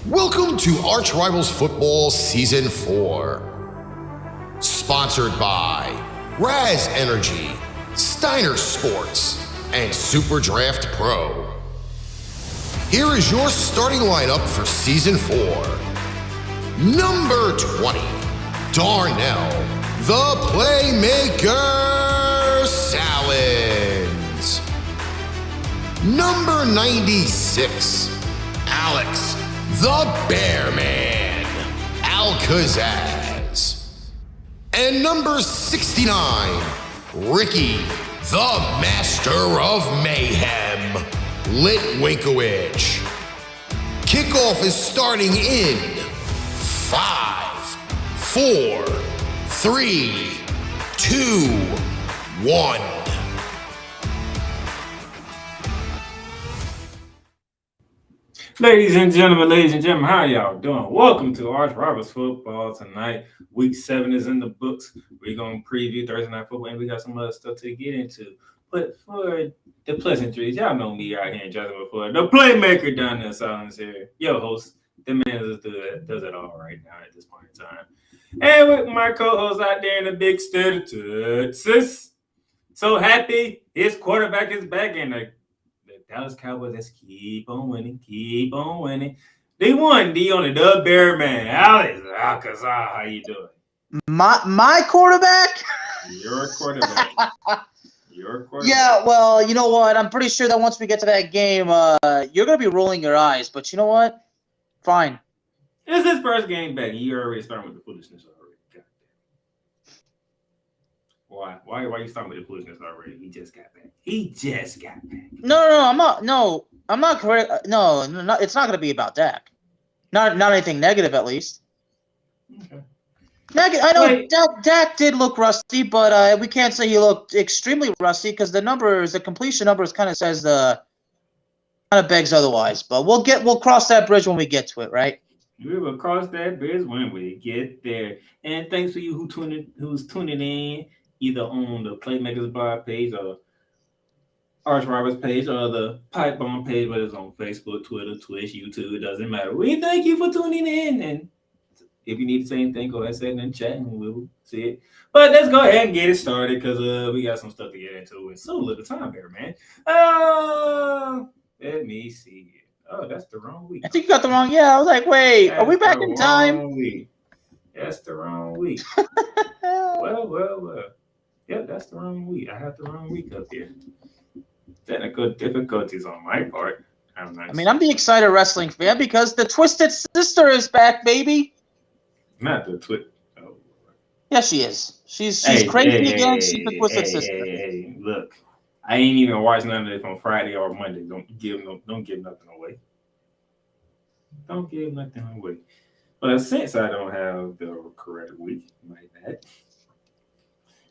Welcome to ArchRivals Football Season 4. Sponsored by Raz Energy, Steiner Sports, and Super Draft Pro. Here is your starting lineup for Season 4. Number 20, Darnell, the Playmaker, Sallins. Number 96, Alex, the Bear Man, Al-Kazzaz. And number 69, Ricky, the Master of Mayhem, Litwinkowich. Kickoff is starting in 5, 4, 3, 2, 1. Ladies and gentlemen, how y'all doing? Welcome to ArchRivals Football tonight. Week 7 is in the books. We're going to preview Thursday Night Football, and we got some other stuff to get into. But for the pleasantries, y'all know me out here in Jasmine before. The Playmaker down there, Sallins here. Your host, the man does it all right now at this point in time. And with my co-host out there in the big state of Texas. So happy his quarterback is back in the Dallas Cowboys. Let's keep on winning. They won. D on the Bear Man. Alex, Al-Kazzaz, how you doing? My quarterback? Your quarterback. Your quarterback. Yeah, well, you know what? I'm pretty sure that once we get to that game, you're going to be rolling your eyes. But you know what? Fine. It's his first game back. You already starting with the foolishness already. Why are you starting with the foolishness already? He just got back. No, I'm not correct. No, it's not going to be about Dak. Not anything negative, at least. Okay. I know Dak did look rusty, but we can't say he looked extremely rusty because the completion numbers kind of says kind of begs otherwise. But we'll cross that bridge when we get to it, right? We will cross that bridge when we get there. And thanks for you who's tuning in, either on the Playmakers blog page or ArchRivals page or the Pipe Bomb page, whether it's on Facebook, Twitter, Twitch, YouTube, it doesn't matter. We thank you for tuning in. And if you need to say anything, go ahead and say it in the chat and we'll see it. But let's go ahead and get it started because we got some stuff to get into with so little time there, man. Let me see. Oh, that's the wrong week. I think you got the wrong. Yeah, I was like, wait, are we back in time? Week. That's the wrong week. Well. Yep, that's the wrong week. I have the wrong week up here. Technical difficulties on my part. I'm Not the Twisted. Oh. Yeah, she is. She's crazy again. She's the Twisted Sister. Hey, look. I ain't even watched none of this on Friday or Monday. Don't give nothing away. Don't give nothing away. But since I don't have the correct week, my bad.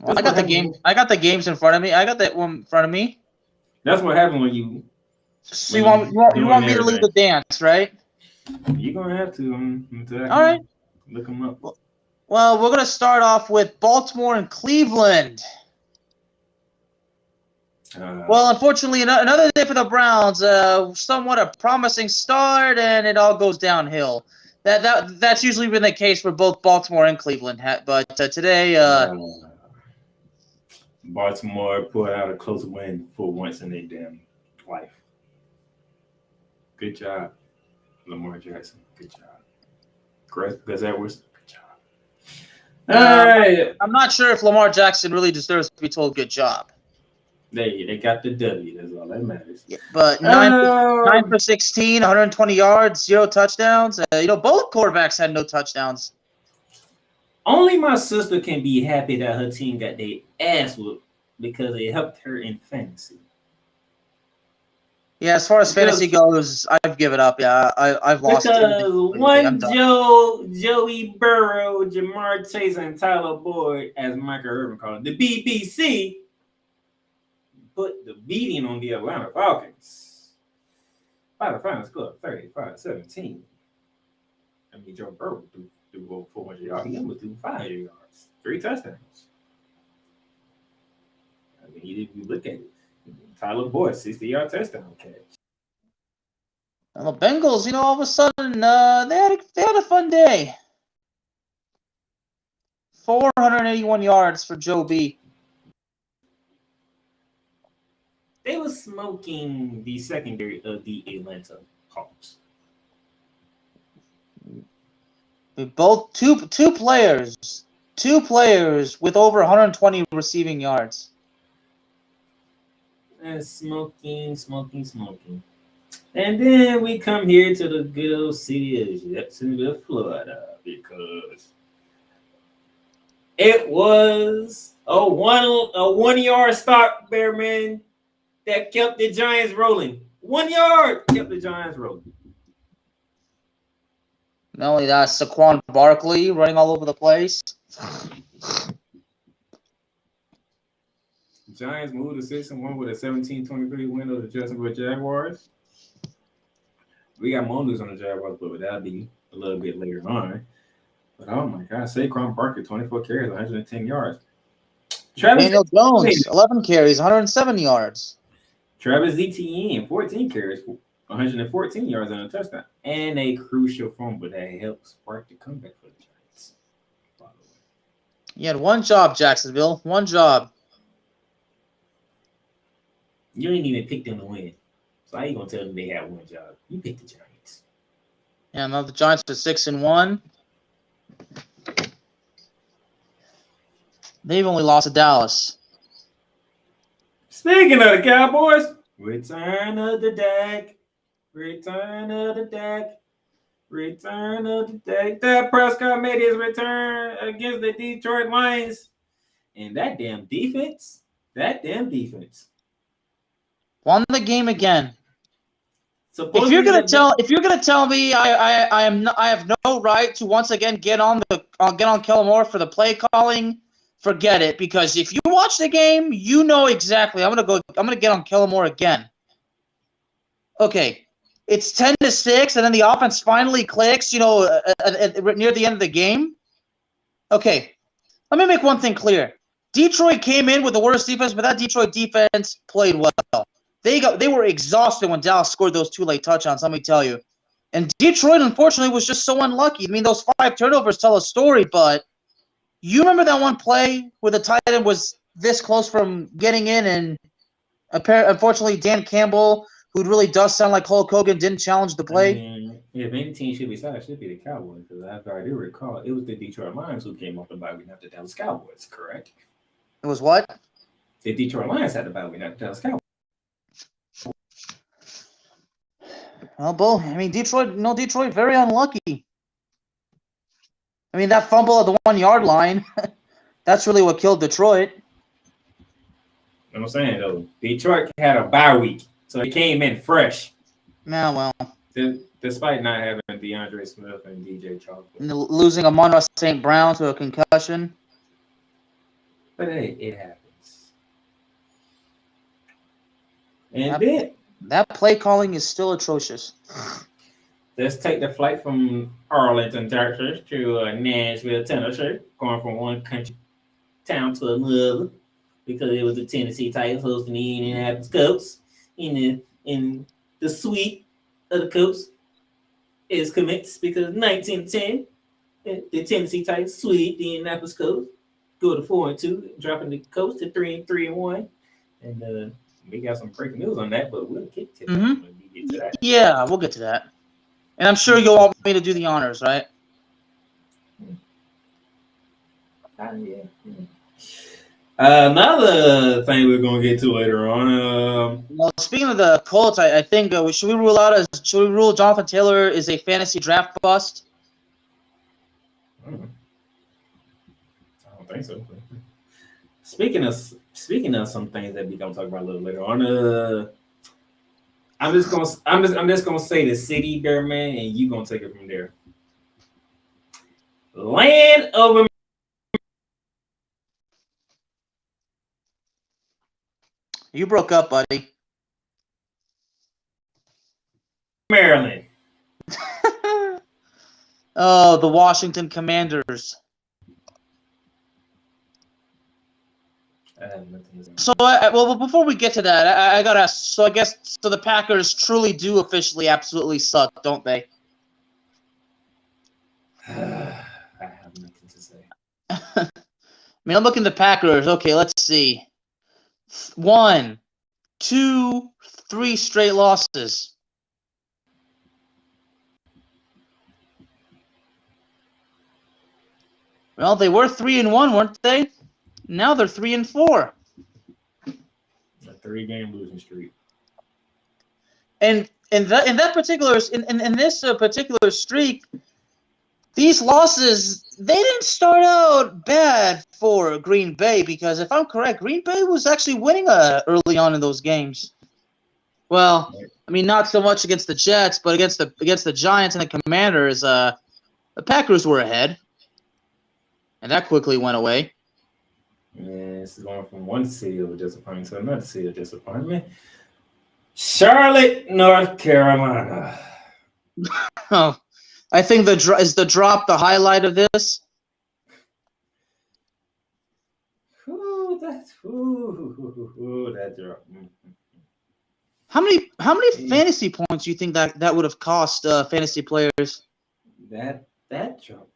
Well, I got the game. I got the games in front of me. I got that one in front of me. That's what happened when you. So you want me to lead the dance, right? You're gonna have to. All right. Look them up. Well, we're gonna start off with Baltimore and Cleveland. Well, unfortunately, another day for the Browns. Somewhat a promising start, and it all goes downhill. That's usually been the case for both Baltimore and Cleveland. But today. Baltimore pulled out a close win for once in their damn life. Good job, Lamar Jackson. Good job. Gus Edwards. Good job. All right. I'm not sure if Lamar Jackson really deserves to be told good job. They got the W. That's all that matters. Yeah, but 9 for 16, 120 yards, 0 touchdowns. Both quarterbacks had no touchdowns. Only my sister can be happy that her team got their ass whooped because it helped her in fantasy. Yeah, as far as fantasy goes, I've given up. Yeah, I've lost. Because one Joey Burrow, Jamar Chase, and Tyler Boyd, as Michael Irvin called it, the BBC, put the beating on the Atlanta Falcons by the final score 35-17. I mean, Joe Burrow threw over 400 yards. He almost threw 500 yards. 3 touchdowns. I mean, if you look at it, Tyler Boyd, 60-yard touchdown catch. And the Bengals, all of a sudden, they had a fun day. 481 yards for Joe B. They were smoking the secondary of the Atlanta Hawks. Both two players with over 120 receiving yards. And smoking. And then we come here to the good old city of Jacksonville, Florida, because it was a 1 yard stop, Bearman, that kept the Giants rolling. 1 yard kept the Giants rolling. Not only that, Saquon Barkley running all over the place. Giants moved to 6-1 with a 17-23 win over the Jacksonville Jaguars. We got more news on the Jaguars, but that'll be a little bit later on. But oh my God, Saquon Barkley, 24 carries, 110 yards. Daniel Jones, 11 carries, 107 yards. Travis Etienne, 14 carries, 114 yards and a touchdown. And a crucial fumble that helped spark the comeback for the Giants. By the way. You had one job, Jacksonville. One job. You didn't even pick them to win. So how you going to tell them they had one job? You picked the Giants. Yeah, now the Giants are 6-1. They've only lost to Dallas. Speaking of the Cowboys, return of the Dak. Dak Prescott made his return against the Detroit Lions. And that damn defense. Won the game again. If you're gonna tell me I have no right to once again get on Kellen Moore for the play calling, forget it. Because if you watch the game, you know exactly. I'm gonna get on Kellen Moore again. Okay, it's 10-6, and then the offense finally clicks. Near the end of the game. Okay, let me make one thing clear. Detroit came in with the worst defense, but that Detroit defense played well. They were exhausted when Dallas scored those 2 late touchdowns, let me tell you. And Detroit, unfortunately, was just so unlucky. I mean, those 5 turnovers tell a story, but you remember that one play where the tight end was this close from getting in, and unfortunately, Dan Campbell, who really does sound like Hulk Hogan, didn't challenge the play? I mean, if any team should be sorry, it should be the Cowboys. Because after I do recall, it was the Detroit Lions who came off the bye week, not the Dallas Cowboys, correct? It was what? The Detroit Lions had the bye week, not the Dallas Cowboys. Well, Bo, I mean, Detroit, very unlucky. I mean, that fumble at the 1 yard line, that's really what killed Detroit. I'm saying, though, Detroit had a bye week, so it came in fresh. Yeah, well. Despite not having DeAndre Smith and DJ Chark. Losing Amon-Ra St. Brown to a concussion. But hey, it happens. And that play calling is still atrocious. Let's take the flight from Arlington, Texas to Nashville, Tennessee, going from one country town to another, because it was the Tennessee Titans hosting the Indianapolis Colts. In the suite of the Colts is commenced because 1910, the Tennessee Titans sweep the Indianapolis Colts, go to 4-2, dropping the Colts to 3-1, and we got some breaking news on that, but we'll get to that when we get to that. Yeah, we'll get to that. And I'm sure you'll want me to do the honors, right? Yeah. Another thing we're gonna get to later on. Well, speaking of the Colts, I think should we rule Jonathan Taylor is a fantasy draft bust? I don't think so. Speaking of some things that we gonna talk about a little later on, I'm just gonna say the city there, man, and you gonna take it from there. Land of You broke up, buddy. Maryland. Oh, the Washington Commanders. I have nothing to say. So, well, before we get to that, I gotta ask. So, I guess the Packers truly do officially absolutely suck, don't they? I have nothing to say. I mean, I'm looking at the Packers. Okay, let's see. 1, 2, 3 straight losses. Well, they were 3-1, weren't they? Now they're 3-4. A 3-game losing streak. And in this particular streak, these losses, they didn't start out bad for Green Bay, because if I'm correct, Green Bay was actually winning early on in those games. Well, I mean, not so much against the Jets, but against the Giants and the Commanders, the Packers were ahead, and that quickly went away. Yeah, this is going from one city of disappointment to another city of disappointment. Charlotte, North Carolina. Oh, I think is the drop the highlight of this. That drop. How many fantasy points do you think that would have cost fantasy players? That drop.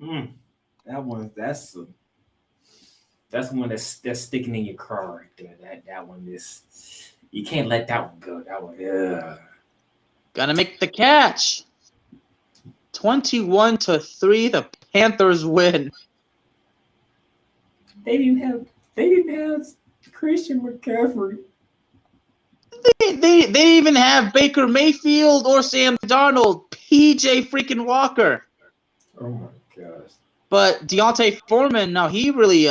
That's one that's sticking in your car right there. That one is, you can't let that one go. That one, yeah. Gotta make the catch. 21-3, the Panthers win. They didn't have Christian McCaffrey. They didn't even have Baker Mayfield or Sam Darnold. PJ freaking Walker. Oh my gosh. But Deontay Foreman, now he really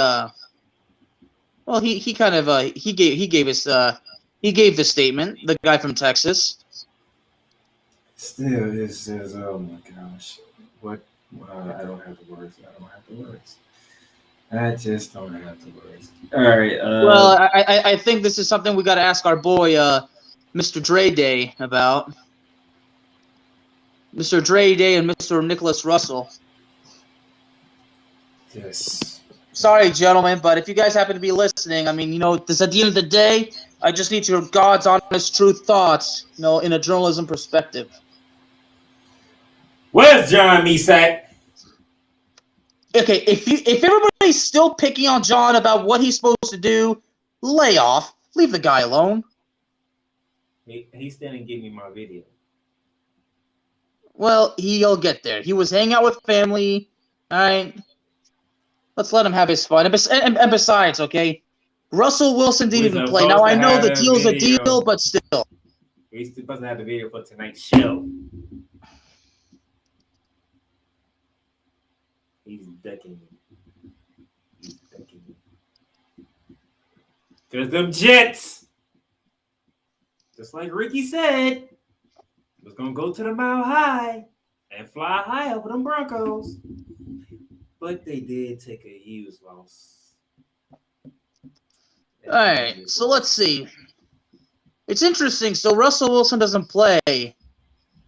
well, he kind of he gave the statement, the guy from Texas. Still, it says, oh my gosh, what? I don't have the words. I just don't have the words. All right. Well, I think this is something we got to ask our boy, Mr. Dre Day about. Mr. Dre Day and Mr. Nicholas Russell. Yes. Sorry, gentlemen, but if you guys happen to be listening, I mean, this at the end of the day, I just need your God's honest, true thoughts, in a journalism perspective. Where's John Mesack? Okay, if everybody's still picking on John about what he's supposed to do, lay off. Leave the guy alone. He still didn't give me my video. Well, he'll get there. He was hanging out with family. All right. Let's let him have his fun. And besides, okay, Russell Wilson didn't even play. Now, I know the deal's a deal, but still. He's supposed to have the video for tonight's show. He's decking me. Because them Jets, just like Ricky said, was going to go to the Mile High and fly high over them Broncos. But they did take a huge loss. All right, so let's see. It's interesting. So Russell Wilson doesn't play,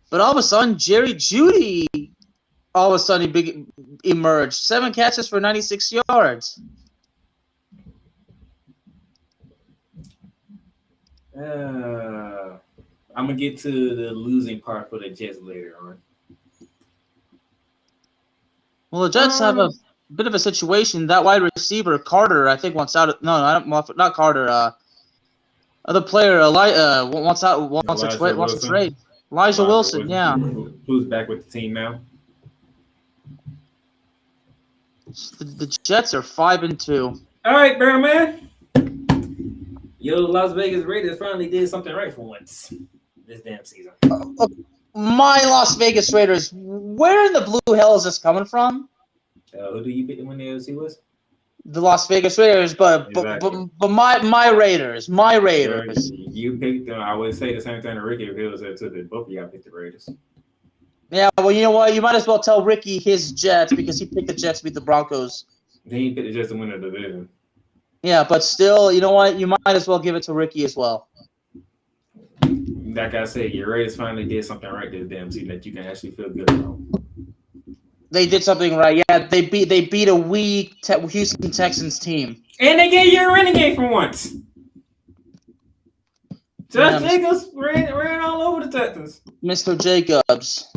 but all of a sudden, Jerry Jeudy, all of a sudden, he emerged. 7 catches for 96 yards. I'm going to get to the losing part for the Jets later on. Well, the Jets have a bit of a situation. That wide receiver, Carter, I think wants out. Not Carter. Other player, wants a trade. Elijah Wilson, yeah. Who's back with the team now? The Jets are 5-2. All right, Bear Man. Yo, Las Vegas Raiders finally did something right for once this damn season. My Las Vegas Raiders. Where in the blue hell is this coming from? Who do you pick to win the AFC West? The Las Vegas Raiders, but my Raiders. You picked them. I would say the same thing to Ricky if it was there too. That both of y'all picked the Raiders. Yeah, well, you know what? You might as well tell Ricky his Jets because he picked the Jets to beat the Broncos. He picked the Jets to win the division. Yeah, but still, you know what? You might as well give it to Ricky as well. Like I said, your Raiders finally did something right this damn season that you can actually feel good about. They did something right. Yeah, they beat a weak Houston Texans team. And they gave you a running game for once. Josh Jacobs ran all over the Texans. Mr. Jacobs.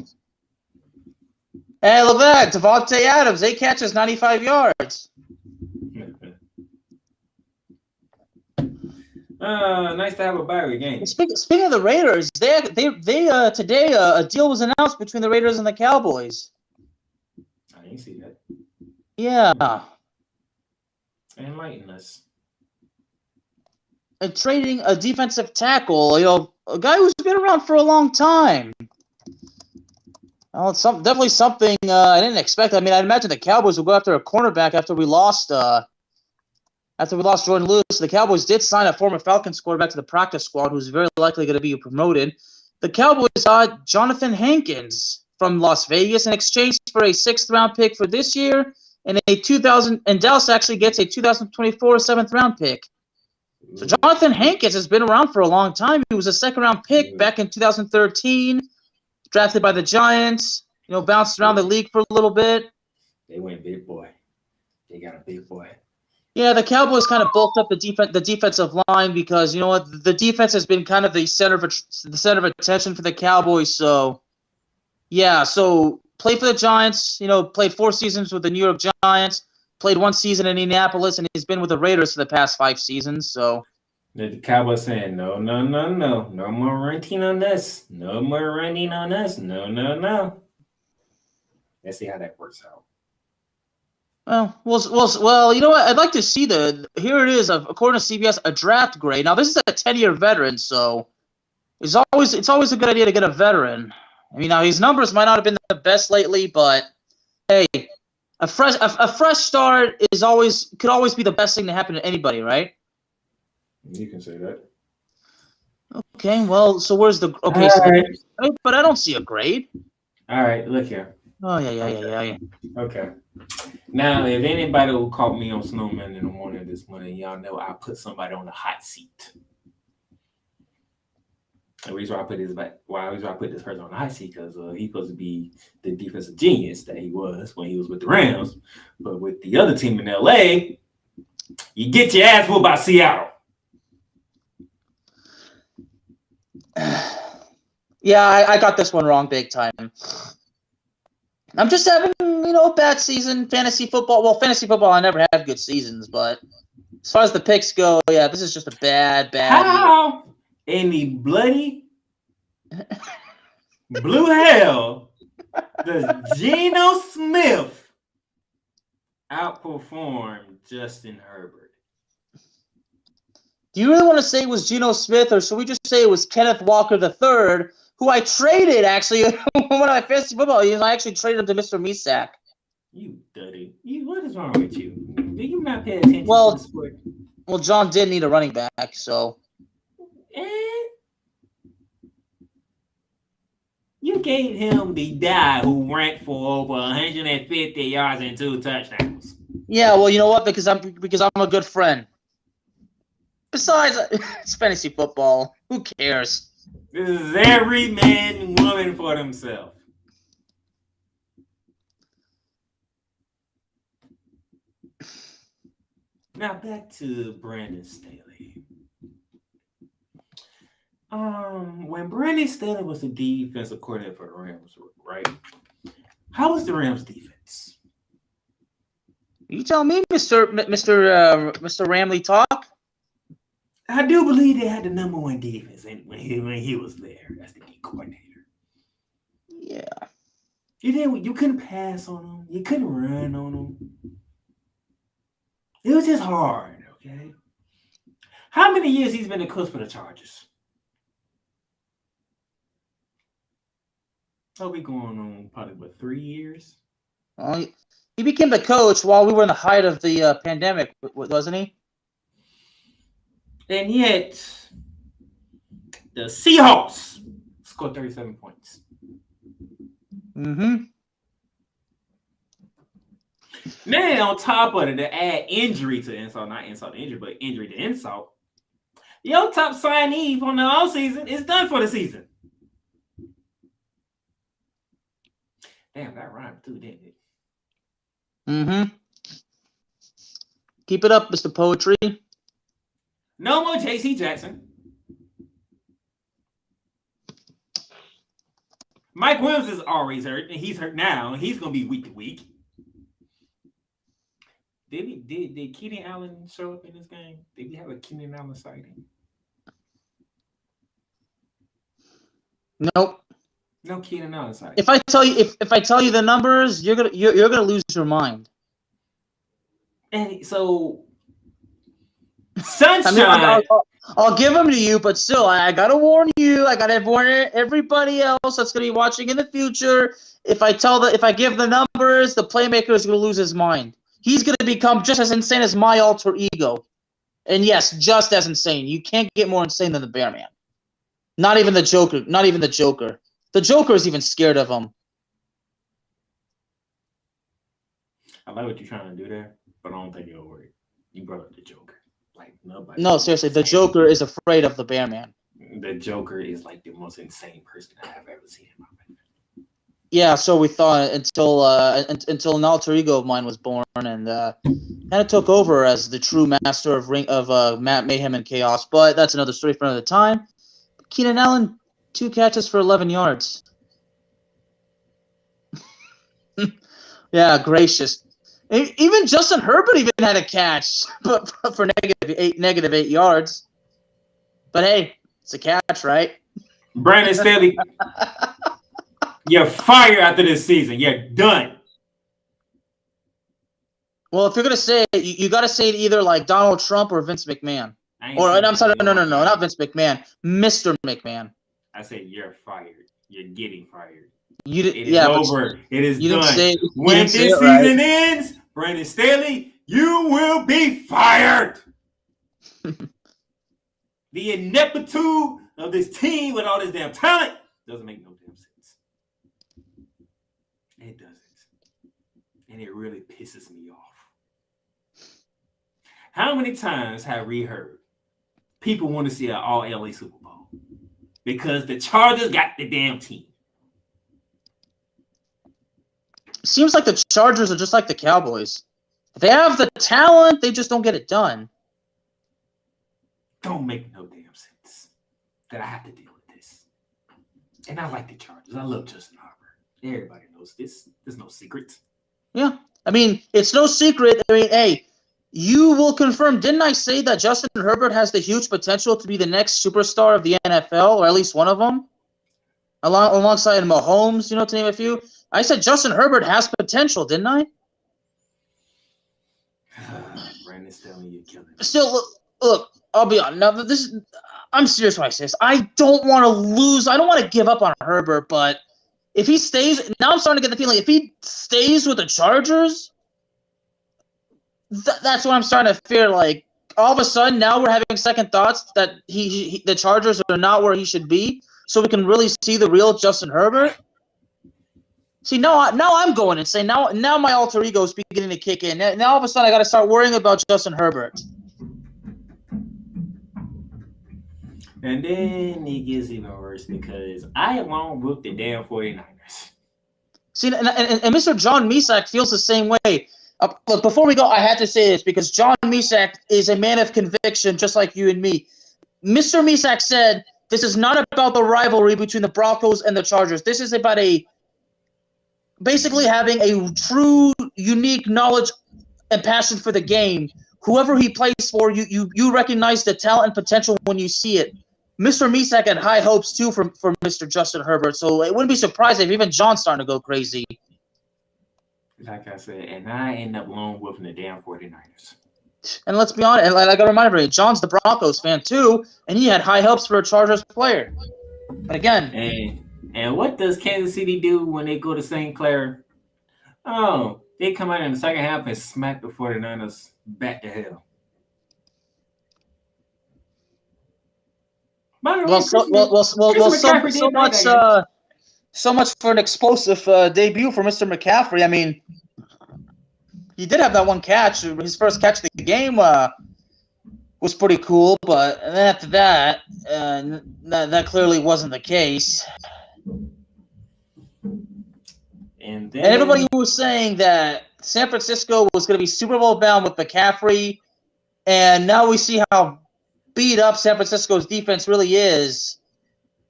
Hey, look at that. Devontae Adams, 8 catches, 95 yards. Nice to have a bye week game. Speaking of the Raiders, they today a deal was announced between the Raiders and the Cowboys. I didn't see that. Yeah. Enlighten us. Trading a defensive tackle, a guy who's been around for a long time. Well, it's definitely something I didn't expect. I mean, I'd imagine the Cowboys will go after a cornerback after we lost Jordan Lewis. The Cowboys did sign a former Falcons quarterback to the practice squad who's very likely going to be promoted. The Cowboys got Jonathan Hankins from Las Vegas in exchange for a 6th-round pick for this year and Dallas actually gets a 2024 7th-round pick. So Jonathan Hankins has been around for a long time. He was a 2nd-round pick back in 2013, drafted by the Giants, bounced around the league for a little bit. They went big boy. They got a big boy. Yeah, the Cowboys kind of bulked up the defensive line because you know what, the defense has been kind of the center of attention for the Cowboys. So, yeah, played for the Giants. Played 4 seasons with the New York Giants. Played 1 season in Indianapolis, and he's been with the Raiders for the past 5 seasons. So, the Cowboys saying no more renting on this. No more renting on us. No. Let's see how that works out. Well, you know what? I'd like to see here it is, according to CBS, a draft grade. Now, this is a 10-year veteran, so it's always a good idea to get a veteran. I mean, now his numbers might not have been the best lately, but hey, a fresh start could always be the best thing to happen to anybody, right? You can say that. Okay, well, so where's the right. But I don't see a grade. All right, look here. Oh yeah. Okay. Now, if anybody will call me on Snowman in the morning this morning, y'all know I put somebody on the hot seat. The reason why I put this person on the hot seat because he's supposed to be the defensive genius that he was when he was with the Rams, but with the other team in LA, you get your ass whooped by Seattle. Yeah, I got this one wrong big time. I'm just having, a bad season. Fantasy football. Well, fantasy football, I never have good seasons, but as far as the picks go, yeah, this is just a bad How in the bloody blue hell does Geno Smith outperform Justin Herbert? Do you really want to say it was Geno Smith, or should we just say it was Kenneth Walker III, who I traded, actually, one of my fantasy football years? I actually traded him to Mr. Misak. You dirty. What is wrong with you? Do you not pay attention to the sport? Well, John did need a running back, so. You gave him the guy who ranked for over 150 yards and 2 touchdowns. Yeah, well, you know what? Because I'm a good friend. Besides, it's fantasy football. Who cares? This is every man and woman for themselves. Now back to Brandon Staley. When Brandon Staley was the defensive coordinator for the Rams, right? How was the Rams defense? You tell me, Mr. Ramley Talk. I do believe they had the #1 defense when he was there as the D coordinator. Yeah. You couldn't pass on them. You couldn't run on them. It was just hard, okay? How many years he's been the coach for the Chargers? So we going on probably, 3 years? Well, he became the coach while we were in the height of the pandemic, wasn't he? And yet, the Seahawks scored 37 points. Mm-hmm. Now, on top of it, to add injury to insult, not insult to injury, but injury to insult, your top signee from the offseason is done for the season. Damn, that rhymed too, didn't it? Mm-hmm. Keep it up, Mr. Poetry. No more J.C. Jackson. Mike Williams is always hurt, and he's hurt now. He's going to be week to week. Did Keenan Allen show up in this game? Did we have a Keenan Allen sighting? Nope. No Keenan Allen sighting. If I tell you the numbers, you're gonna lose your mind. And so, Sunshine. I mean, I'll give them to you, but still, I gotta warn you. I gotta warn everybody else that's gonna be watching in the future. If I give the numbers, the playmaker is gonna lose his mind. He's gonna become just as insane as my alter ego, and yes, just as insane. You can't get more insane than the Bear Man. Not even the Joker. Not even the Joker. The Joker is even scared of him. I like what you're trying to do there, but I don't think it'll work. You brought up the Joker. Like nobody. No, seriously, the Joker is afraid of the Bear Man. The Joker is like the most insane person I have ever seen in my life. Yeah, so we thought until an alter ego of mine was born and kind of took over as the true master of Mayhem and Chaos. But that's another story for another time. Keenan Allen, 2 catches for 11 yards. Yeah, gracious. Even Justin Herbert even had a catch, but for negative 8 yards. But hey, it's a catch, right? Brandon Staley, you're fired after this season. You're done. Well, if you're gonna say it, you got to say it either like Donald Trump or Vince McMahon. I'm sorry, no, not Vince McMahon, Mr. McMahon. I say you're fired. You're getting fired. It is over. It is done. When this season ends, Brandon Staley, you will be fired. The ineptitude of this team with all this damn talent doesn't make no damn sense. It doesn't. And it really pisses me off. How many times have we heard people want to see an all-LA Super Bowl? Because the Chargers got the damn team. Seems like the Chargers are just like the Cowboys. They have the talent, they just don't get it done. Don't make no damn sense that I have to deal with this. And I like the Chargers. I love Justin Herbert. Everybody knows this. There's no secret. Yeah. I mean, it's no secret. I mean, hey, you will confirm, didn't I say that Justin Herbert has the huge potential to be the next superstar of the NFL, or at least one of them? Alongside Mahomes, to name a few. I said Justin Herbert has potential, didn't I? Brandon's telling you killing me. Still, look, I'll be honest. Now, I'm serious when I say this. I don't want to lose. I don't want to give up on Herbert, but if he stays, now I'm starting to get the feeling if he stays with the Chargers, that's what I'm starting to fear. Like, all of a sudden, now we're having second thoughts that the Chargers are not where he should be, so we can really see the real Justin Herbert. See, now I'm going insane. Now my alter ego is beginning to kick in. Now all of a sudden I got to start worrying about Justin Herbert. And then it gets even worse because I along with the damn 49ers. See, and Mr. John Misak feels the same way. Look, before we go, I had to say this because John Misak is a man of conviction, just like you and me. Mr. Misak said, this is not about the rivalry between the Broncos and the Chargers. This is about basically having a true, unique knowledge and passion for the game. Whoever he plays for, you recognize the talent and potential when you see it. Mr. Misak had high hopes, too, for Mr. Justin Herbert, so it wouldn't be surprising if even John's starting to go crazy. Like I said, and I end up alone with the damn 49ers. And let's be honest, and I got to remind everybody, John's the Broncos fan, too, and he had high hopes for a Chargers player. But again... And what does Kansas City do when they go to St. Clair? Oh, they come out in the second half and smack the 49ers back to hell. So much for an explosive debut for Mr. McCaffrey. I mean, he did have that one catch. His first catch of the game was pretty cool, but then after that, that clearly wasn't the case. And everybody was saying that San Francisco was going to be Super Bowl bound with McCaffrey, and now we see how beat up San Francisco's defense really is.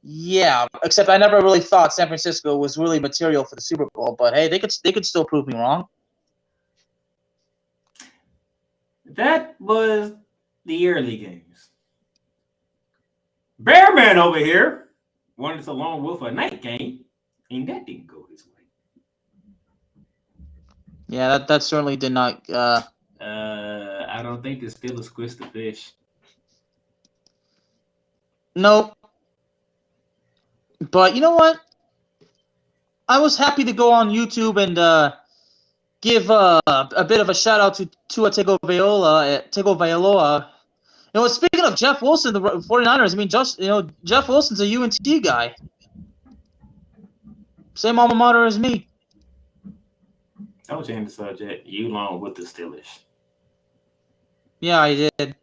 Yeah, except I never really thought San Francisco was really material for the Super Bowl. But hey, they could still prove me wrong. That was the early games. Bearman over here wanted to long wolf a night game, and that didn't go his way. Yeah, that certainly did not. I don't think the Steelers squished the fish. Nope. But you know what? I was happy to go on YouTube and give a bit of a shout out to Tua Tagovailoa. You know, speaking of Jeff Wilson, the 49ers, I mean, Jeff Wilson's a UNT guy. Same alma mater as me. Don't change the subject. You along with the Steelers. Yeah, I did.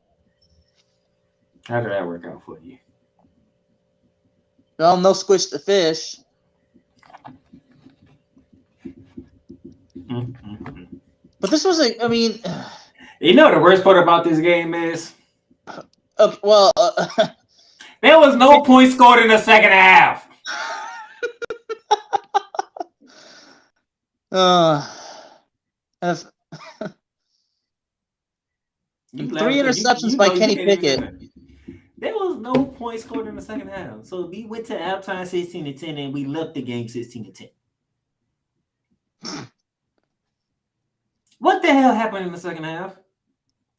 How did that work out for you? Well, no squish the fish. But this was I mean... You know the worst part about this game is? Okay, well... there was no points scored in the second half. Three interceptions by Kenny Pickett. There was no points scored in the second half. So we went to halftime 16-10 and we left the game 16-10. What the hell happened in the second half?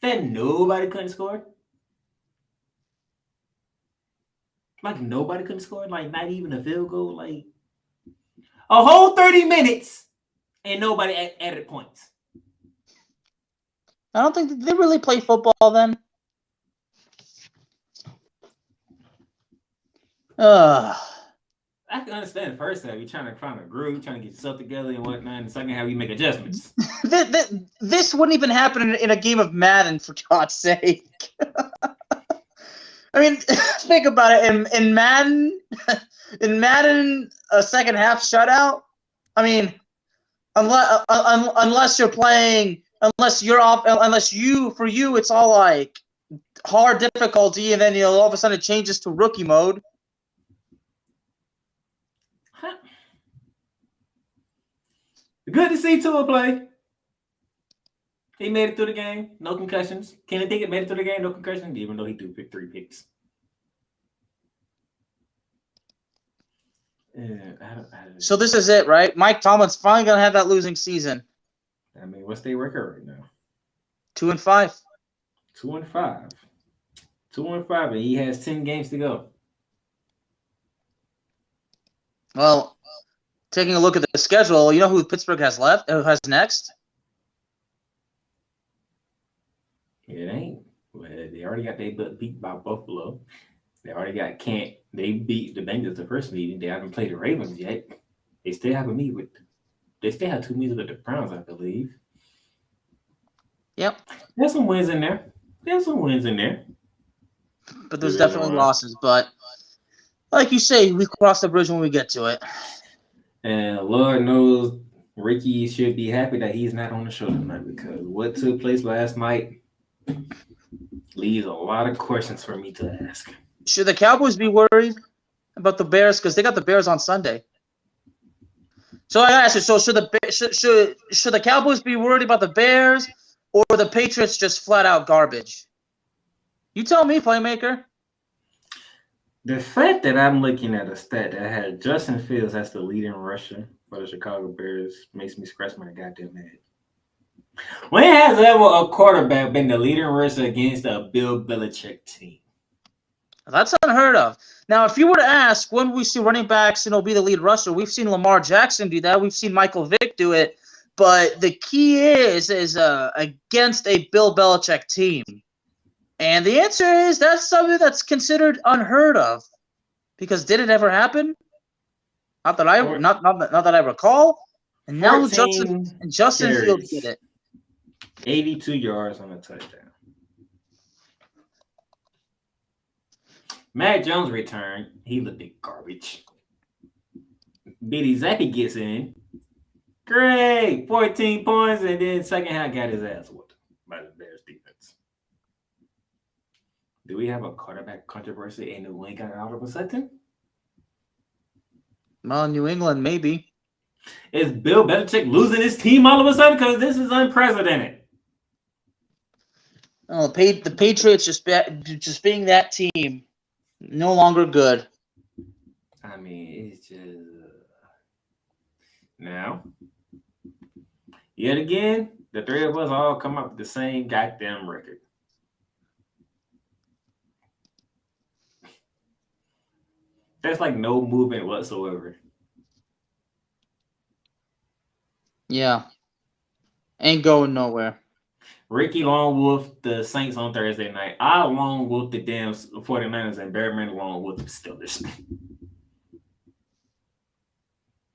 That nobody couldn't score? Like nobody couldn't score? Like not even a field goal? Like a whole 30 minutes and nobody added points. I don't think they really play football then. I can understand the first half. You're trying to find a groove, trying to get yourself together and whatnot. In the second half, you make adjustments. This wouldn't even happen in a game of Madden, for God's sake. I mean, think about it. In Madden, a second half shutout. I mean, unless you're playing, for you, it's all like hard difficulty, and then all of a sudden it changes to rookie mode. Good to see Tua play. He made it through the game. No concussions. Kenny Pickett made it through the game. No concussions, even though he threw 3 picks. So this is it, right? Mike Tomlin's finally going to have that losing season. I mean, what's their record right now? 2-5. 2-5. 2-5, and he has 10 games to go. Well, taking a look at the schedule, you know who Pittsburgh has left? Who has next? It ain't. Well, they already got they beat by Buffalo. They already got Kent. They beat the Bengals the first meeting. They haven't played the Ravens yet. They still have a meet with. They still have 2 meetings with the Browns, I believe. Yep. There's some wins in there. But there's definitely losses. But like you say, we cross the bridge when we get to it. And Lord knows Ricky should be happy that he's not on the show tonight, because what took place last night leaves a lot of questions for me to ask. Should the Cowboys be worried about the Bears? Because they got the Bears on Sunday. So I ask you, so should the Cowboys be worried about the Bears, or the Patriots just flat out garbage? You tell me, Playmaker. The fact that I'm looking at a stat that had Justin Fields as the leading rusher for the Chicago Bears makes me scratch my goddamn head. When has ever a quarterback been the leading rusher against a Bill Belichick team? That's unheard of. Now, if you were to ask when we see running backs, be the lead rusher, we've seen Lamar Jackson do that. We've seen Michael Vick do it. But the key is against a Bill Belichick team. And the answer is that's something that's considered unheard of. Because did it ever happen? Not that I recall. And now Justin Fields did it. 82 yards on a touchdown. Matt Jones returned. He looked like garbage. Bitty Zappi gets in. Great. 14 points, and then second half got his ass whooped by the Bears defense. Do we have a quarterback controversy in New England all of a sudden? Well, New England, maybe. Is Bill Belichick losing his team all of a sudden? Because this is unprecedented. Oh, the Patriots just being that team, no longer good. I mean, it's just now. Yet again, the three of us all come up with the same goddamn record. There's like no movement whatsoever. Yeah. Ain't going nowhere. Ricky long wolfed the Saints on Thursday night. I long wolfed the damn 49ers, and Bearman long wolfed the Steelers.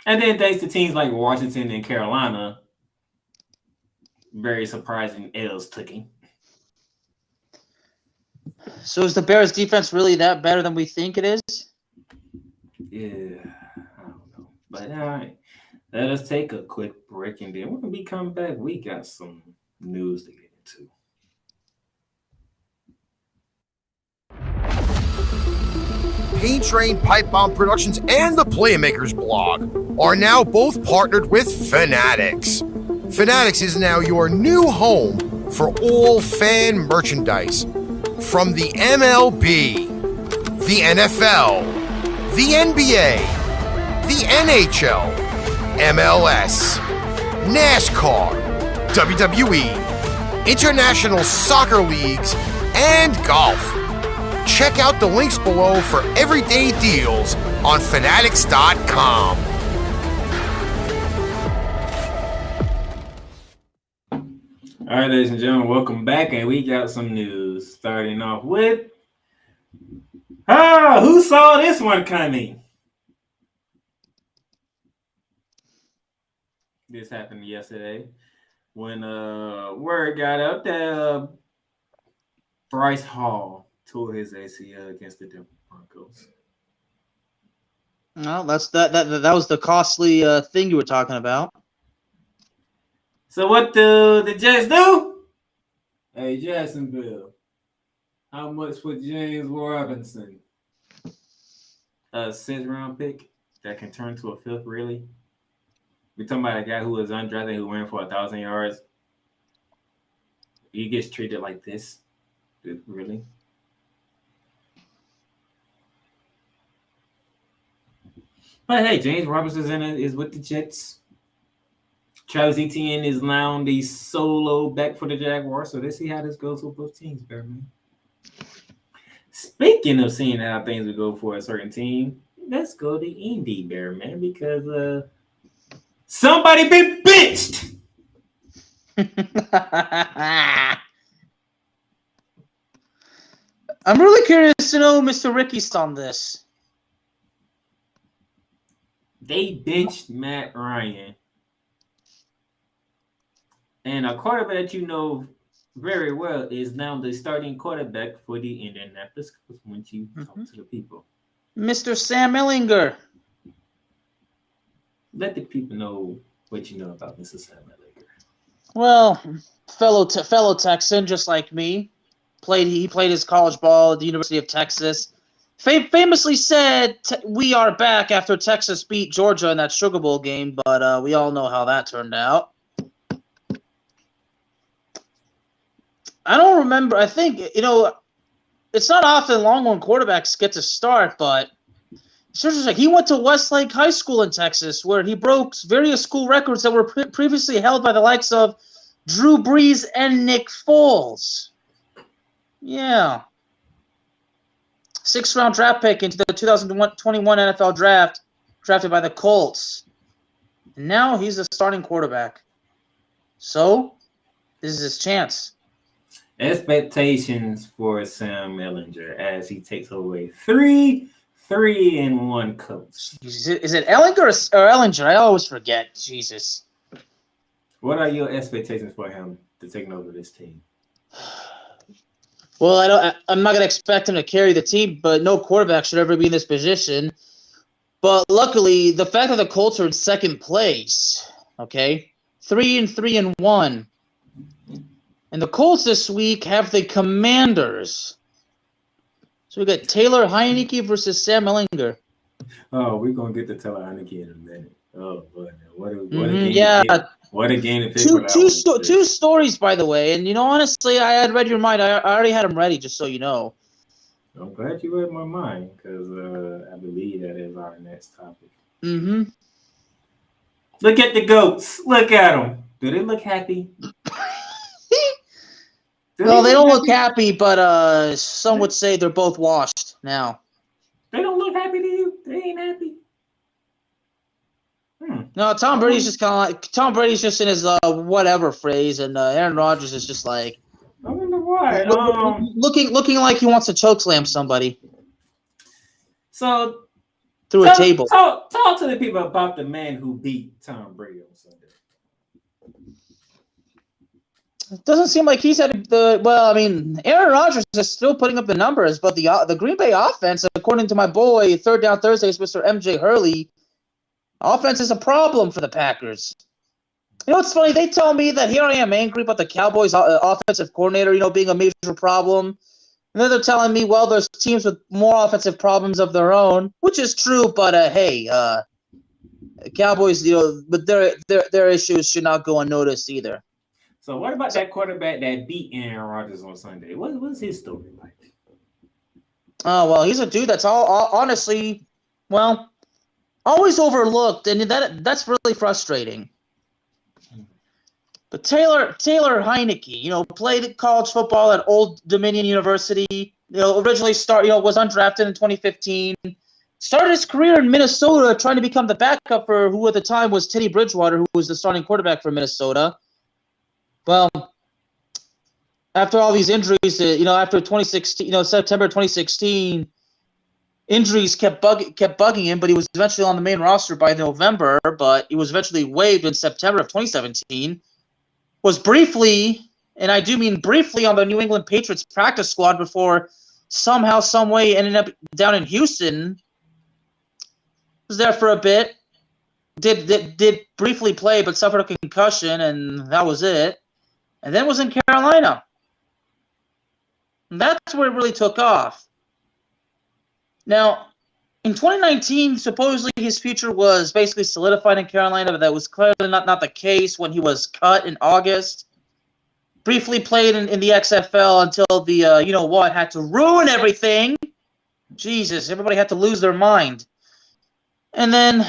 And then thanks to teams like Washington and Carolina, very surprising L's took him. So is the Bears defense really that better than we think it is? Yeah, I don't know. But all right, let us take a quick break, and then when we come back, we got some news to get into. Paint Train Pipe Bomb Productions and the Playmakers blog are now both partnered with Fanatics. Fanatics is now your new home for all fan merchandise. From the MLB, the NFL, the NBA, the NHL, MLS, NASCAR, WWE, international soccer leagues, and golf. Check out the links below for everyday deals on fanatics.com. All right, ladies and gentlemen, welcome back, and we got some news. Starting off with, who saw this one coming? This happened yesterday when word got up that Bryce Hall tore his ACL against the Denver Broncos. No, that was the costly thing you were talking about. So what do the Jets do? Hey, Jacksonville, how much for James Robinson? A 6th-round pick that can turn to a 5th, really? We're talking about a guy who was undrafted who ran for 1,000 yards. He gets treated like this? Really? But hey, James Robinson is with the Jets. Travis Etienne is now the solo back for the Jaguars. So let's see how this goes with both teams, Bearman. Speaking of seeing how things would go for a certain team, let's go to Indy, Bearman, because somebody been benched. I'm really curious to know Mr. Ricky's on this. They benched Matt Ryan. And a quarterback that you know very well is now the starting quarterback for the Indianapolis Colts when you talk to the people. Mr. Sam Ehlinger. Let the people know what you know about Mr. Sam Ehlinger. Well, fellow Texan, just like me. He played his college ball at the University of Texas. Famously said, we are back after Texas beat Georgia in that Sugar Bowl game, but we all know how that turned out. I don't remember. I think, it's not often Longhorn quarterbacks get to start, but it's just like he went to Westlake High School in Texas, where he broke various school records that were previously held by the likes of Drew Brees and Nick Foles. Yeah. 6th-round draft pick into the 2021 NFL draft, drafted by the Colts. And now he's the starting quarterback. So, this is his chance. Expectations for Sam Ehlinger as he takes away 3-1 Colts. Is it Ehlinger or Ehlinger? I always forget. Jesus. What are your expectations for him to take over this team? Well, I'm not going to expect him to carry the team, but no quarterback should ever be in this position. But luckily, the fact that the Colts are in second place Okay, 3-3-1. And the Colts this week have the Commanders. So we got Taylor Heineke versus Sam Ehlinger. Oh, we're gonna get to Taylor Heineke in a minute. Oh, but what a game! Yeah, What a game to pick for that two stories, by the way. And honestly, I had read your mind. I already had them ready, just so you know. I'm glad you read my mind because I believe that is our next topic. Mm-hmm. Look at the goats. Look at them. Do they look happy? No, they don't look happy, but some would say they're both washed now. They don't look happy to you? They ain't happy? No, Tom Brady's just Tom Brady's just in his whatever phrase, and Aaron Rodgers is just like, I wonder why. Looking like he wants to chokeslam somebody. So through a table. Talk to the people about the man who beat Tom Brady on Sunday. It doesn't seem like he's had Aaron Rodgers is still putting up the numbers, but the Green Bay offense, according to my boy, Third Down Thursdays, Mr. MJ Hurley, offense is a problem for the Packers. It's funny. They tell me that here I am angry about the Cowboys' offensive coordinator, being a major problem. And then they're telling me, well, there's teams with more offensive problems of their own, which is true. But hey, Cowboys, but their issues should not go unnoticed either. So what about that quarterback that beat Aaron Rodgers on Sunday? What's his story like? Oh well, he's a dude that's honestly, always overlooked, and that's really frustrating. But Taylor Heineke, played college football at Old Dominion University. Originally was undrafted in 2015. Started his career in Minnesota, trying to become the backup for who at the time was Teddy Bridgewater, who was the starting quarterback for Minnesota. Well, after all these injuries, after 2016, September 2016, injuries kept bugging him, but he was eventually on the main roster by November. But he was eventually waived in September of 2017. Was briefly, and I do mean briefly, on the New England Patriots practice squad before somehow, some way ended up down in Houston. Was there for a bit. Did briefly play, but suffered a concussion, and that was it. And then was in Carolina. And that's where it really took off. Now, in 2019, supposedly his future was basically solidified in Carolina, but that was clearly not the case when he was cut in August. Briefly played in the XFL until the, had to ruin everything. Jesus, everybody had to lose their mind. And then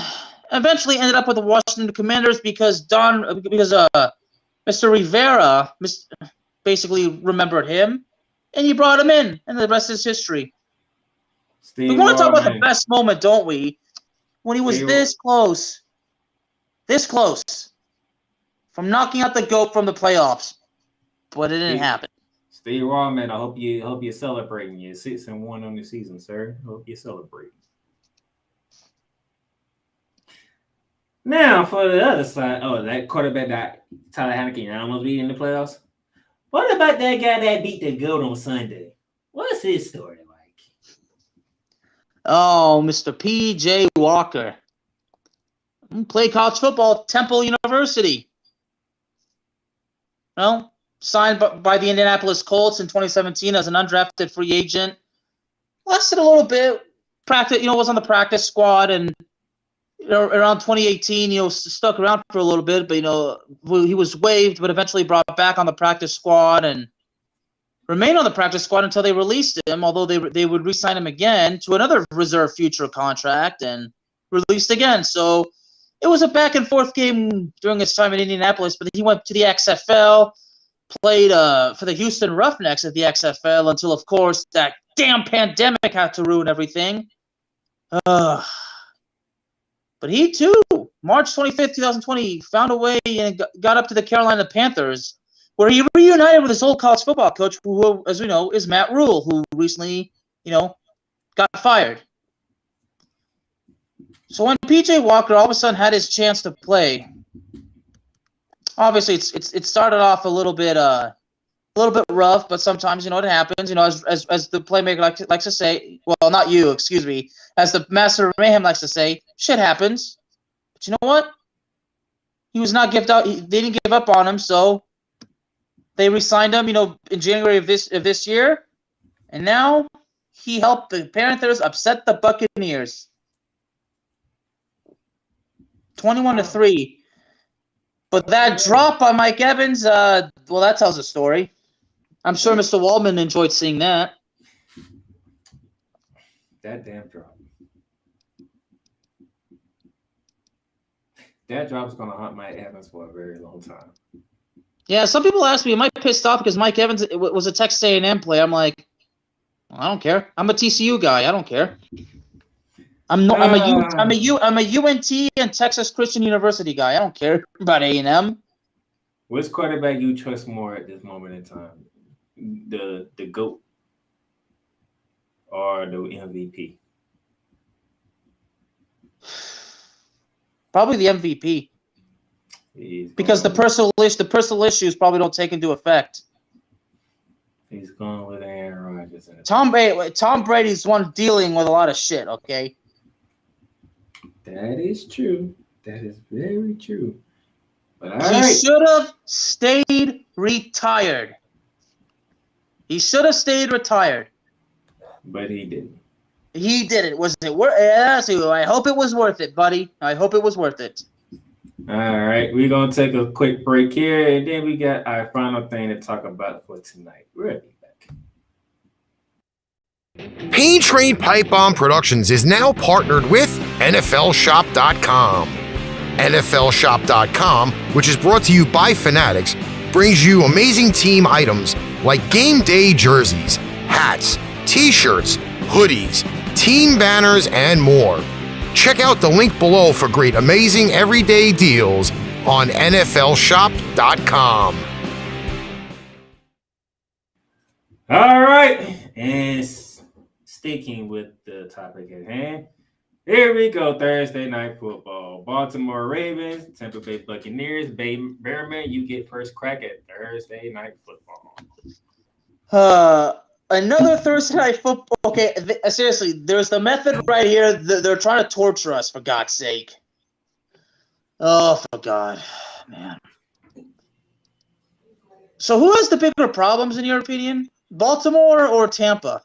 eventually ended up with the Washington Commanders because Mr. Rivera basically remembered him, and he brought him in, and the rest is history. We want to talk about the best moment, don't we? When he was this close from knocking out the GOAT from the playoffs, but it didn't happen. Steve Rawman, I hope you're celebrating. You're 6-1 on the season, sir. Hope you're celebrating. Now for the other side, that quarterback that Tyler Heineke almost beat in the playoffs. What about that guy that beat the GOAT on Sunday? What's his story like? Oh, Mr. P.J. Walker. Played college football at Temple University. Signed by the Indianapolis Colts in 2017 as an undrafted free agent. Lasted a little bit. Was on the practice squad, and around 2018, stuck around for a little bit, but he was waived, but eventually brought back on the practice squad and remained on the practice squad until they released him, although they would re-sign him again to another reserve future contract and released again. So it was a back and forth game during his time in Indianapolis, but he went to the XFL, played for the Houston Roughnecks at the XFL until, of course, that damn pandemic had to ruin everything. But he, too, March 25th, 2020, found a way and got up to the Carolina Panthers, where he reunited with his old college football coach, who, as we know, is Matt Rule, who recently, got fired. So when P.J. Walker all of a sudden had his chance to play, obviously it started off a little bit rough, but sometimes, it happens, as the Playmaker likes to say, well, not you, excuse me, as the Master of Mayhem likes to say, shit happens. But you know what? he was not gived up. They didn't give up on him, so they re-signed him, in January of this year, and now he helped the Panthers upset the Buccaneers, 21-3. But that drop on Mike Evans, that tells a story. I'm sure Mr. Waldman enjoyed seeing that. That damn drop. That drop's going to haunt Mike Evans for a very long time. Yeah, some people ask me, am I pissed off because Mike Evans was a Texas A&M play? I'm like, I don't care. I'm a TCU guy. I don't care. I'm a UNT and Texas Christian University guy. I don't care about A&M. Which quarterback you trust more at this moment in time? The GOAT or the MVP? Probably the MVP. Because the personal issues probably don't take into effect. He's going with Aaron Rodgers. Tom Brady's one dealing with a lot of shit, okay? That is true. That is very true. But he should have stayed retired. He should have stayed retired. But he didn't. He did it. Was it worth it? Yeah, so I hope it was worth it, buddy. I hope it was worth it. All right. We're going to take a quick break here, and then we got our final thing to talk about for tonight. We'll be back. Pain Train Pipe Bomb Productions is now partnered with NFLShop.com. NFLShop.com, which is brought to you by Fanatics, brings you amazing team items like game day jerseys, hats, t-shirts, hoodies, team banners, and more. Check out the link below for great, amazing everyday deals on NFLShop.com. All right. And sticking with the topic at hand, here we go. Thursday night football. Baltimore Ravens, Tampa Bay Buccaneers. Bearman, you get first crack at Thursday night football. Another Thursday night football. Okay, seriously, there's the method right here. They're trying to torture us, for God's sake. Oh, for God, man. So who has the bigger problems, in your opinion? Baltimore or Tampa?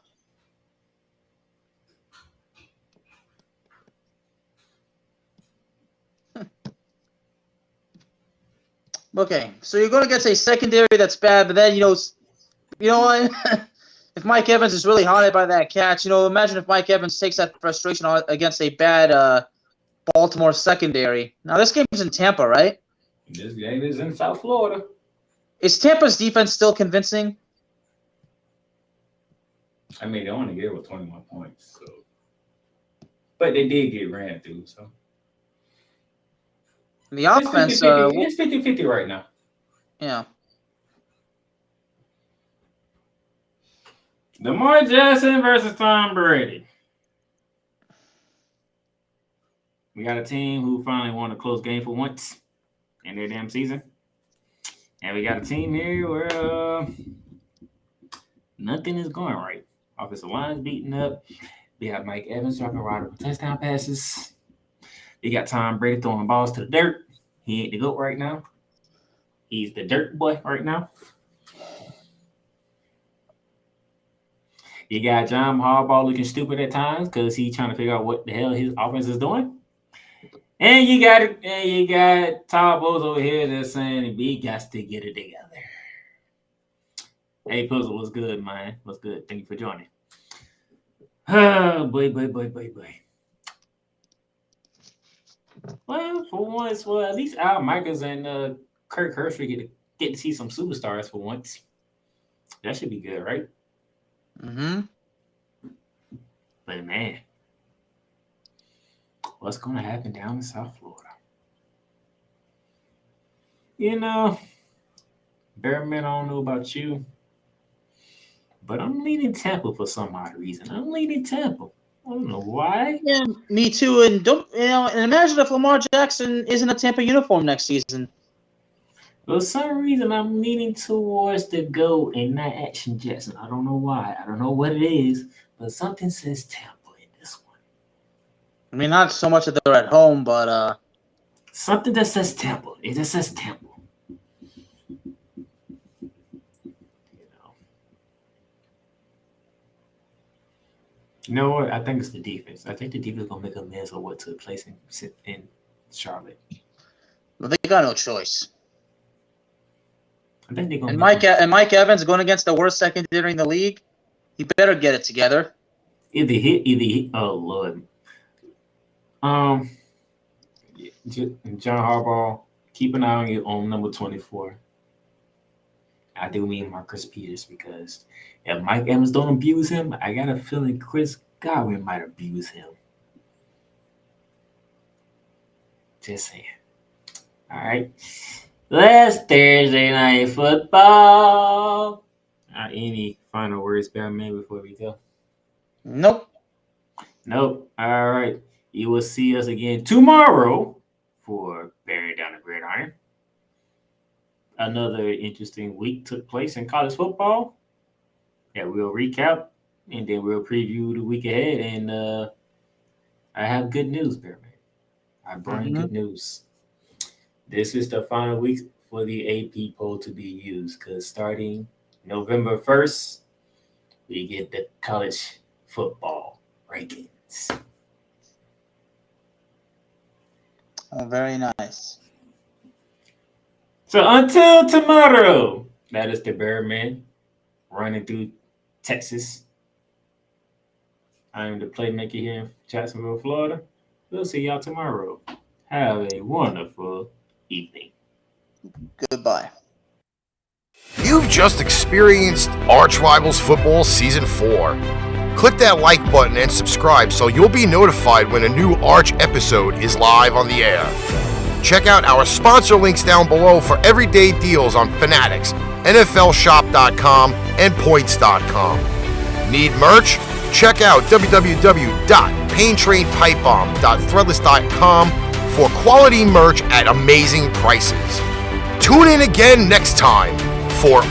Okay, so you're going against a secondary that's bad, but then, you know what? If Mike Evans is really haunted by that catch, imagine if Mike Evans takes that frustration against a bad Baltimore secondary. Now, this game is in Tampa, right? This game is in South Florida. Is Tampa's defense still convincing? I mean, they only gave up 21 points, so. But they did get ran through, so. The offense, it's 50-50 right now. Yeah. Lamar Jackson versus Tom Brady. We got a team who finally won a close game for once in their damn season. And we got a team here where nothing is going right. Offensive line's beating up. We have Mike Evans dropping right touchdown passes. You got Tom Brady throwing balls to the dirt. He ain't the GOAT right now. He's the dirt boy right now. You got John Harbaugh looking stupid at times because he's trying to figure out what the hell his offense is doing. And you got Todd Bowles over here that's saying we got to get it together. Hey, Puzzle, what's good, man? What's good? Thank you for joining. Oh, boy. Well, for once, at least Al Michaels and Kirk Herbstreit get to see some superstars for once. That should be good, right? Mm-hmm. But man, what's going to happen down in South Florida? Bearman, I don't know about you, but I'm leaning Tampa for some odd reason. I'm leaning Tampa. I don't know why. Yeah, me too. And and imagine if Lamar Jackson is in a Tampa uniform next season. For some reason, I'm leaning towards the GOAT and not Action Jackson. I don't know why. I don't know what it is, but something says Tampa in this one. I mean, not so much that they're at home, but Something that says Temple. It just says Temple. You know what? I think it's the defense. I think the defense is gonna make amends for what took place in Charlotte. Well, they got no choice. I think they're gonna. And Mike Evans going against the worst secondary in the league. He better get it together. Either hit. Oh Lord. John Harbaugh, keep an eye on number 24. I do mean Marcus Peters, because if Mike Evans don't abuse him, I got a feeling Chris Godwin might abuse him. Just saying. All right. Last Thursday night football. Any final words, Batman, before we go? Nope. All right. You will see us again tomorrow for Bearing Down the Gridiron. Another interesting week took place in college football. Yeah, we'll recap and then we'll preview the week ahead. And I have good news, Bearman. I bring good news. This is the final week for the AP poll to be used, because starting November 1st, we get the college football rankings. Oh, very nice. So until tomorrow, that is the Bearman running through Texas. I am the Playmaker here in Jacksonville, Florida. We'll see y'all tomorrow. Have a wonderful evening. Goodbye. You've just experienced ArchRivals Football Season 4. Click that like button and subscribe so you'll be notified when a new Arch episode is live on the air. Check out our sponsor links down below for everyday deals on Fanatics, NFLshop.com, and Points.com. Need merch? Check out www.paintrainpipebomb.threadless.com for quality merch at amazing prices. Tune in again next time for Arch